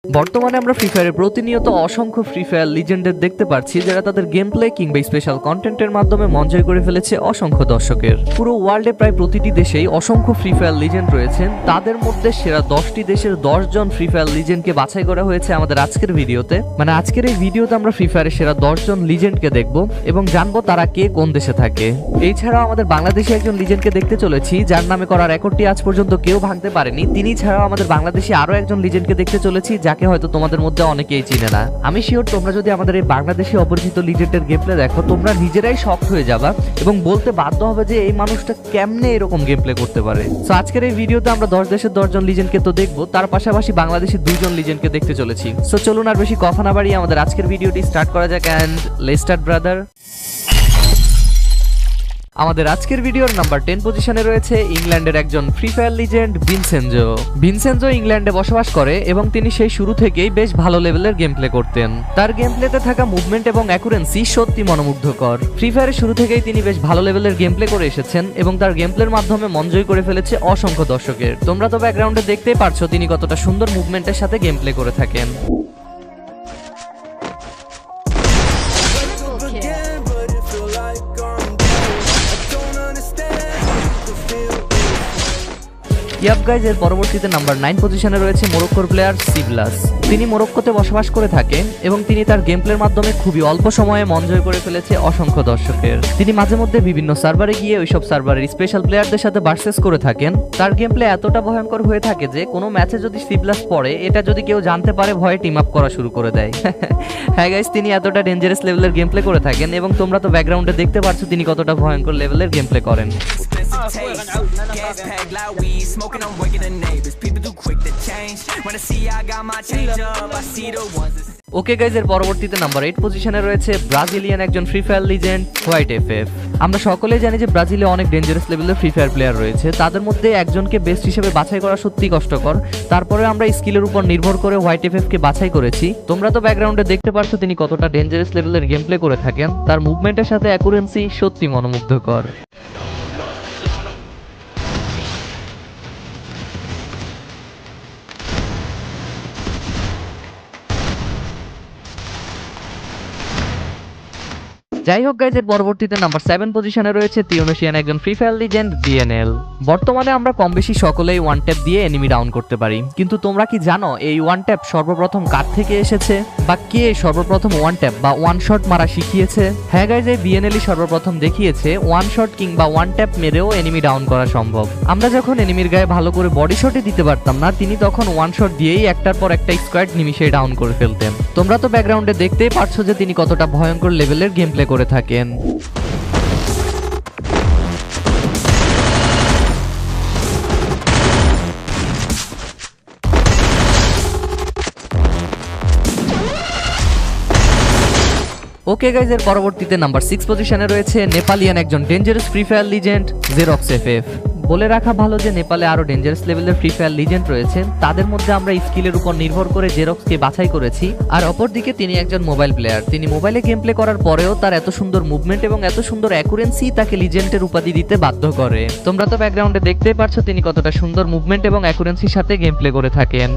বর্তমানে আমরা ফ্রি ফায়ারে প্রতিনিয়ত অসংখ্য ফ্রি ফায়ার লিজেন্ডের দেখতে পাচ্ছি যারা তাদের গেম প্লে কিংবা স্পেশাল কন্টেন্টের মাধ্যমে মন জয় করে ফেলেছে অসংখ্য দর্শকের। পুরো ওয়ার্ল্ডে প্রায় প্রতিটি দেশেই অসংখ্য ফ্রি ফায়ার লিজেন্ড রয়েছেন। তাদের মধ্যে সেরা 10টি দেশের 10 জন ফ্রি ফায়ার লিজেন্ডকে বাছাই করা হয়েছে আমাদের আজকের ভিডিওতে। মানে আজকের এই ভিডিওতে আমরা ফ্রি ফায়ারের সেরা 10 জন লিজেন্ডকে দেখব এবং জানবো তারা কে কোন দেশে থাকে। এছাড়াও আমাদের বাংলাদেশে একজন লিজেন্ডকে দেখতে চলেছি যার নামে করা রেকর্ডটি আজ পর্যন্ত কেউ ভাঙতে পারেনি। তিনি ছাড়াও আমাদের বাংলাদেশে আরো একজন লিজেন্ডকে দেখতে চলেছি যাকে হয়তো তোমাদের মধ্যে অনেকেই চিনে না। আমি শিওর তোমরা যদি আমাদের এই বাংলাদেশি অপরিচিত লিজেন্ডের গেম প্লে দেখো তোমরা নিজেরাই শক হয়ে যাবা এবং বলতে বাধ্য হবে যে এই মানুষটা কেমনে এরকম গেম প্লে করতে পারে। সো আজকের এই ভিডিওতে আমরা 10 দেশের 10 জন লিজেন্ডকে তো দেখবো, তার পাশাপাশি বাংলাদেশের 2 জন লিজেন্ডকে দেখতে চলেছি। সো চলুন আর বেশি কথা না বাড়িয়ে আমাদের আজকের ভিডিওটি স্টার্ট করা যাক। And let's start brother. আমাদের আজকের ভিডিওর নাম্বার 10 পজিশনে রয়েছে ইংল্যান্ডের একজন free fire legend Vincenzo. Vincenzo ইংল্যান্ডে বসবাস করে এবং তিনি সেই শুরু থেকেই বেশ ভালো লেভেলের গেম প্লে করতেন। তার গেম প্লেতে থাকা মুভমেন্ট এবং অ্যাকুরেন্সি সত্যি মনোমুগ্ধকর। ফ্রি ফায়ারের শুরু থেকেই তিনি বেশ ভালো লেভেলের গেম প্লে করে এসেছেন এবং তার গেম প্লের মাধ্যমে মন জয় করে ফেলেছে অসংখ্য দর্শকের। তোমরা তো ব্যাকগ্রাউন্ডে দেখতেই পারছো তিনি কতটা সুন্দর মুভমেন্টের সাথে গেম প্লে করে থাকেন। ইয়াপ গাইজ, এর পরবর্তীতে নাম্বার 9 পজিশনে রয়েছে মরক্কোর প্লেয়ার সিবলাস। তিনি মরক্কোতে বসবাস করে থাকেন এবং তিনি তার গেম প্লের মাধ্যমে খুবই অল্প সময়ে মন জয় করে ফেলেছে অসংখ্য দর্শকের। তিনি মাঝে মধ্যে বিভিন্ন সার্ভারে গিয়ে ওইসব সার্ভারের স্পেশাল প্লেয়ারদের সাথে ভার্সেস করে থাকেন। তার গেম প্লে এতটা ভয়ঙ্কর হয়ে থাকে যে কোনো ম্যাচে যদি সিবলাস পড়ে এটা যদি কেউ জানতে পারে ভয়ে টিম আপ করা শুরু করে দেয়। হ্যাঁ গাইজ, তিনি এতটা ডেঞ্জারাস লেভেলের গেম প্লে করে থাকেন এবং তোমরা তো ব্যাকগ্রাউন্ডে দেখতে পাচ্ছ তিনি কতটা ভয়ঙ্কর লেভেলের গেম প্লে করেন। Gas packed like weed, smoking, I'm waking the neighbors. People too quick to change. When I see I got my change up, I see the ones that okay guys, এর পরবর্তীতে number 8 পজিশনে রয়েছে Brazilian একজন free fire legend white FF. আমরা সকলেই জানি যে ব্রাজিলে অনেক ডেঞ্জারাস লেভেলের ফ্রি ফায়ার প্লেয়ার রয়েছে। তাদের মধ্যে একজনকে বেস্ট হিসেবে বাছাই করা সত্যি কষ্টকর। তারপরে আমরা স্কিলের উপর নির্ভর করে হোয়াইট এফএফ কে বাছাই করেছি। তোমরা তো ব্যাকগ্রাউন্ডে দেখতে পাচ্ছ তিনি কতটা ডেঞ্জারাস লেভেলের গেম প্লে করে থাকেন। তার মুভমেন্টের সাথে অ্যাকুরেন্সি সত্যি মনোমুগ্ধকর। যাই হোক গাইজ, এর পরবর্তীতে নাম্বার 7 পজিশনে রয়েছে তিউনিসিয়ান একজন ফ্রি ফায়ার লিজেন্ড বিএনএল। বর্তমানে আমরা কম বেশি সকলেই ওয়ান ট্যাপ দিয়ে এনিমি ডাউন করতে পারি, কিন্তু তোমরা কি জানো এই ওয়ান ট্যাপ সর্বপ্রথম কার থেকে এসেছে বা কে সর্বপ্রথম ওয়ান ট্যাপ বা ওয়ান শট মারা শিখিয়েছে? হ্যাঁ গাইজ, এই বিএনএলই সর্বপ্রথম দেখিয়েছে ওয়ান শট কিংবা ওয়ান ট্যাপ মেরেও এনিমি ডাউন করা সম্ভব। আমরা যখন এনিমির গায়ে ভালো করে বডি শটই দিতে পারতাম না, তিনি তখন ওয়ান শট দিয়েই একটার পর একটা স্কোয়াড নিমিশেই ডাউন করে ফেলতেন। তোমরা তো ব্যাকগ্রাউন্ডে দেখতেই পারছো যে তিনি কতটা ভয়ঙ্কর লেভেলের গেম প্লে করে থাকেন। ওকে গাইজ, এর পরবর্তীতে নাম্বার 6 পজিশনে রয়েছে নেপালিয়ান একজন dangerous free fire legend xerox FF. বলে রাখা ভালো যে নেপালে আরো ডেঞ্জারাস লেভেলের ফ্রি ফায়ার লিজেন্ড রয়েছে। তাদের মধ্যে আমরা স্কিলের উপর নির্ভর করে জেরক্সকে বাছাই করেছি। আর অপরদিকে তিনি একজন মোবাইল প্লেয়ার। তিনি মোবাইলে গেম প্লে করার পরেও তার এত সুন্দর মুভমেন্ট এবং এত সুন্দর অ্যাকুরেন্সি তাকে লিজেন্ডের উপাধি দিতে বাধ্য করে। তোমরা তো ব্যাকগ্রাউন্ডে দেখতেই পারছো তিনি কতটা সুন্দর মুভমেন্ট এবং অ্যাকুরেন্সির সাথে গেম প্লে করে থাকেন।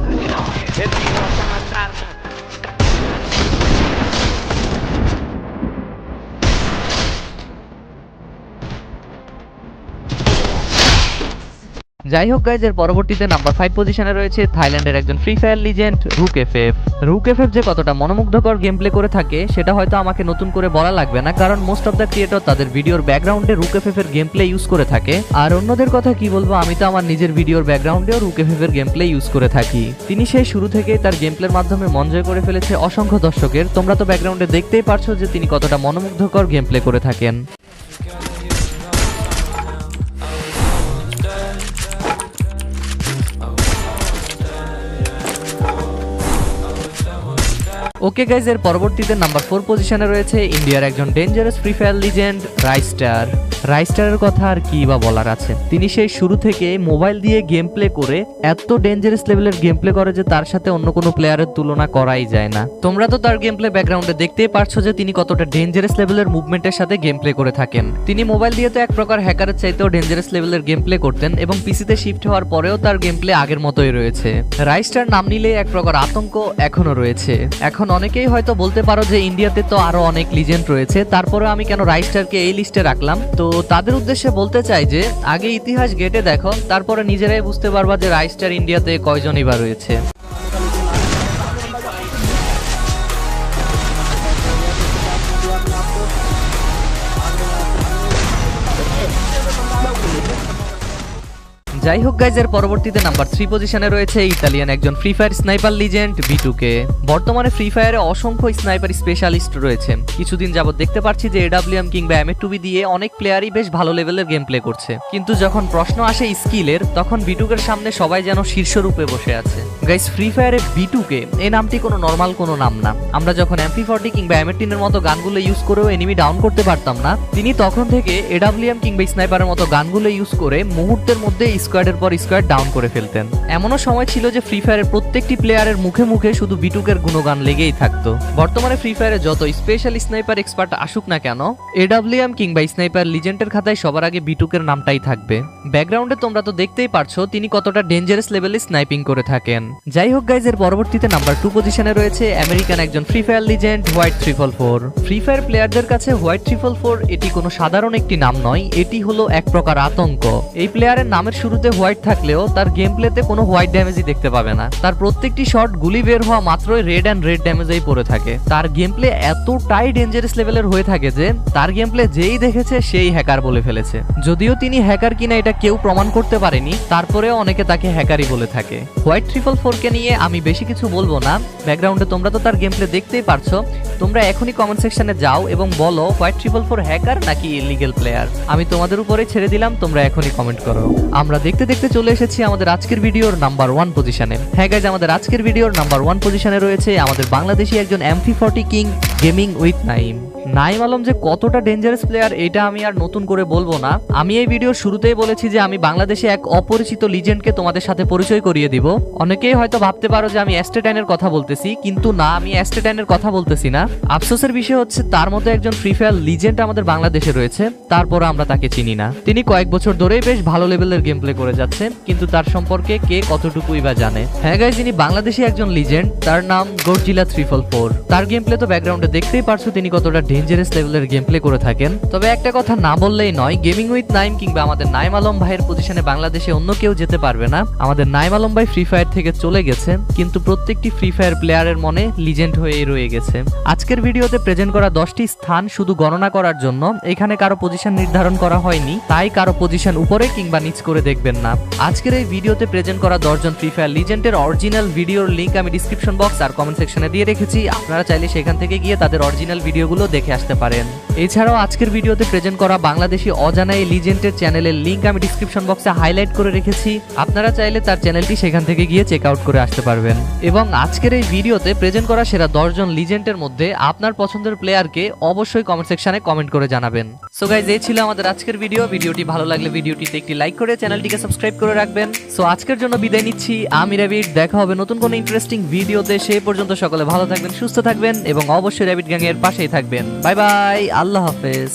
যাই হোক গাইজ, এর পরবর্তীতে নাম্বার 5 পজিশনে রয়েছে থাইল্যান্ডের একজন free fire legend Ruok FF. Ruok FF যে কতটা মনোমুগ্ধকর গেম প্লে করে থাকে সেটা হয়তো আমাকে নতুন করে বলা লাগবে না, কারণ মোস্ট অফ দ্য ক্রিয়েটর তাদের ভিডিওর ব্যাকগ্রাউন্ডে রুক এফএফ এর গেম প্লে ইউজ করে থাকে। আর অন্যদের কথা কি বলবো, আমি তো আমার নিজের ভিডিওর ব্যাকগ্রাউন্ডেও রুক এফএফ এর গেম প্লে ইউজ করে থাকি। তিনি সেই শুরু থেকেই তার গেম প্লের মাধ্যমে মন জয় করে ফেলেছে অসংখ্য দর্শকের। তোমরা তো ব্যাকগ্রাউন্ডে দেখতেই পারছো যে তিনি কতটা মনোমুগ্ধকর গেম প্লে করে থাকেন। ওকে গাইজ, এর পরবর্তীতে নাম্বার 4 পজিশনে রয়েছে ইন্ডিয়ার একজন ডেঞ্জারাস ফ্রি ফায়ার লিজেন্ড রাইস্টার। রাইস্টারের কথা আর কি বা বলার আছে, তিনি সেই শুরু থেকে মোবাইল দিয়ে গেম প্লে করে এত ডেঞ্জারাস লেভেলের গেম প্লে করে যে তার সাথে অন্য কোনো প্লেয়ারের তুলনা করাই যায় না। তোমরা তো তার গেম প্লে ব্যাকগ্রাউন্ডে দেখতেই পারছো যে তিনি কতটা ডেঞ্জারাস লেভেলের মুভমেন্টের সাথে গেম প্লে করে থাকেন। তিনি মোবাইল দিয়ে তো এক প্রকার হ্যাকারের চাইতেও ডেঞ্জারাস লেভেলের গেম প্লে করতেন এবং পিসিতে শিফট হওয়ার পরেও তার গেম প্লে আগের মতোই রয়েছে। রাইস্টার নাম নিলে এক প্রকার আতঙ্ক এখনো রয়েছে। এখন অনেকেই হয়তো বলতে পারো যে ইন্ডিয়াতে তো আরো অনেক লিজেন্ড রয়েছে, তারপরে আমি কেন রাইস্টারকে এই লিস্টে রাখলাম। তো তাদের উদ্দেশ্যে বলতে চাই যে আগে ইতিহাস ঘেটে দেখো, তারপরে নিজেরাই বুঝতে পারবা যে রাইস্টার ইন্ডিয়াতে কয়জনই বা রয়েছে। যাই হোক গাইজ, এর পরবর্তীতে নাম্বার 3 পজিশনে রয়েছে ইতালিয়ান একজন free fire sniper legend B2K। বর্তমানে ফ্রি ফায়ারে অসংখ্য স্নাইপার স্পেশালিস্ট রয়েছে। কিছুদিন যাবত দেখতে পাচ্ছি যে AWM কিংবা M2B দিয়ে অনেক প্লেয়ারই বেশ ভালো লেভেলের গেম প্লে করছে, কিন্তু যখন প্রশ্ন আসে স্কিলের, তখন B2K এর সামনে সবাই যেন শীর্ষরূপে বসে আছে। গাইজ, ফ্রি ফায়ারে B2K এই নামটি কোনো নর্মাল কোনো নাম না। আমরা যখন MP40 কিংবা M18 এর মতো গানগুলো ইউজ করেও এনিমি ডাউন করতে পারতাম না, তিনি তখন থেকে AWM কিংবা স্নাইপারের মতো গানগুলো ইউজ করে মুহূর্তের মধ্যে স্কোয়াডের পর স্কোয়াড ডাউন করে ফেলতেন। এমনও সময় ছিল যে ফ্রি ফায়ারের প্রত্যেকটি প্লেয়ারের মুখে মুখে শুধু B2K এর গুণগান লেগেই থাকতো। বর্তমানে ফ্রি ফায়ারে যত স্পেশাল স্নাইপার এক্সপার্ট আসুক না কেন, AWM কিংবা স্নাইপার লিজেন্ডের খাতায় সবার আগে B2K এর নামটাই থাকবে। ব্যাকগ্রাউন্ডে তোমরা তো দেখতেই পারছো তিনি কতটা ডেঞ্জারাস লেভেলে স্নাইপিং করে থাকেন। যাই হোক গাইজ, এর পরবর্তীতে নাম্বার 2 পজিশনে রয়েছে আমেরিকান একজন free fire legend white 344। Free fire প্লেয়ারদের কাছে হোয়াইট 344 এটি কোনো সাধারণ একটি নাম নয়, এটি হলো এক প্রকার আতঙ্ক। এই প্লেয়ারের নামের শুরুতে হোয়াইট থাকলেও তার গেম প্লেতে কোনো হোয়াইট ড্যামেজই দেখতে পাবে না। তার প্রত্যেকটি শট গুলি বের হওয়া মাত্রই রেড অ্যান্ড রেড ড্যামেজেই পড়ে থাকে। তার গেম প্লে এতটাই ডেঞ্জারাস লেভেলের হয়ে থাকে যে তার গেম প্লে যেই দেখেছে সেই হ্যাকার বলে ফেলেছে। যদিও তিনি হ্যাকার কিনা এটা কেউ প্রমাণ করতে পারেনি, তারপরেও অনেকে তাকে হ্যাকারই বলে থাকে। হোয়াইট 344 কে নিয়ে আমি বেশি কিছু বলবো না। ব্যাকগ্রাউন্ডে তোমরা তো তার গেম প্লে দেখতেই পারছো। তোমরা এখনই কমেন্ট সেকশনে যাও এবং বলো হোয়াইট 344 হ্যাকার নাকি ইলিগেল প্লেয়ার। আমি তোমাদের উপরে ছেড়ে দিলাম, তোমরা এখনই কমেন্ট করো। আমরা দেখতে দেখতে চলে এসেছি আমাদের আজকের ভিডিওর নাম্বার 1 পজিশনে। হ্যাঁ গাইজ, আমাদের আজকের ভিডিওর নাম্বার 1 পজিশনে রয়েছে আমাদের বাংলাদেশি একজন MP40 king gaming with Naim. Naim Alam যে কতটা ডেঞ্জারাস প্লেয়ার এটা আমি আর নতুন করে বলবো না। আমি এই ভিডিওর শুরুতেই বলেছি যে আমি বাংলাদেশে এক অপরিচিত লিজেন্ডকে তোমাদের সাথে পরিচয় করিয়ে দিব। অনেকেই হয়তো ভাবতে পারো যে আমি অ্যাস্টেটাইনের কথা বলতেছি, কিন্তু না, আমি অ্যাস্টেটাইনের কথা বলতেছি না। আফসোসের বিষয় হচ্ছে তার মতো একজন ফ্রি ফায়ার লিজেন্ড আমাদের বাংলাদেশে রয়েছে, তারপর আমরা তাকে চিনি না। তিনি কয়েক বছর ধরেই বেশ ভালো লেভেলের গেম প্লে করে যাচ্ছে, কিন্তু তার সম্পর্কে কে কতটুকুই বা জানে। হ্যাঁ গাইজ, যিনি বাংলাদেশি একজন লিজেন্ড, তার নাম গডজিলা 344। তার গেম প্লে তো ব্যাকগ্রাউন্ডে দেখতেই পারছো তিনি কতটা ডেঞ্জারাস লেভেলের গেম প্লে করে থাকেন। তবে একটা কথা না বললেই নয়, গেমিং উইথ নাইম কিংবা আমাদের নাইম আলম ভাইয়ের পজিশনে বাংলাদেশে অন্য কেউ যেতে পারবে না। আমাদের নাইম আলম ভাই ফ্রি ফায়ার থেকে চলে গেছে, কিন্তু প্রত্যেকটি ফ্রি ফায়ার প্লেয়ারের মনে লিজেন্ড হয়েই রয়ে গেছে। আজকের ভিডিওতে প্রেজেন্ট করা 10টি স্থান শুধু গণনা করার জন্য, এখানে কারো পজিশন নির্ধারণ করা হয়নি, তাই কারো পজিশন উপরে কিংবা নিচ করে দেখবেন না। আজকের এই ভিডিওতে প্রেজেন্ট করা 10 জন ফ্রি ফায়ার লিজেন্ডের অরিজিনাল ভিডিওর লিংক আমি ডিসক্রিপশন বক্স আর কমেন্ট সেকশনে দিয়ে রেখেছি। আপনারা চাইলে সেখান থেকে গিয়ে তাদের অরিজিনাল ভিডিওগুলো দেখে আসতে পারেন। এছাড়াও আজকের ভিডিওতে প্রেজেন্ট করা বাংলাদেশি অজানা এই লিজেন্ডের চ্যানেলের লিংক আমি ডিসক্রিপশন বক্সে হাইলাইট করে রেখেছি। আপনারা চাইলে তার চ্যানেলটি সেখান থেকে গিয়ে চেক আউট করে আসতে পারবেন। এবং আজকের এই ভিডিওতে প্রেজেন্ট করা সেরা 10 জন লিজেন্ডের মধ্যে আপনার পছন্দের প্লেয়ারকে অবশ্যই কমেন্ট সেকশনে কমেন্ট করে জানাবেন। সো গাইজ, এই ছিল আমাদের আজকের ভিডিও। ভিডিওটি ভালো লাগলে ভিডিওটিতে একটি লাইক করে চ্যানেলটিকে সাবস্ক্রাইব করে রাখবেন। সো আজকের জন্য বিদায় নিচ্ছি, আমি র‍্যাবিট। দেখা হবে নতুন কোনো ইন্টারেস্টিং ভিডিওতে। সেই পর্যন্ত সকলে ভালো থাকবেন, সুস্থ থাকবেন এবং অবশ্যই র‍্যাবিট গ্যাং এর পাশেই থাকবেন। বাই বাই, আল্লাহ হাফেজ।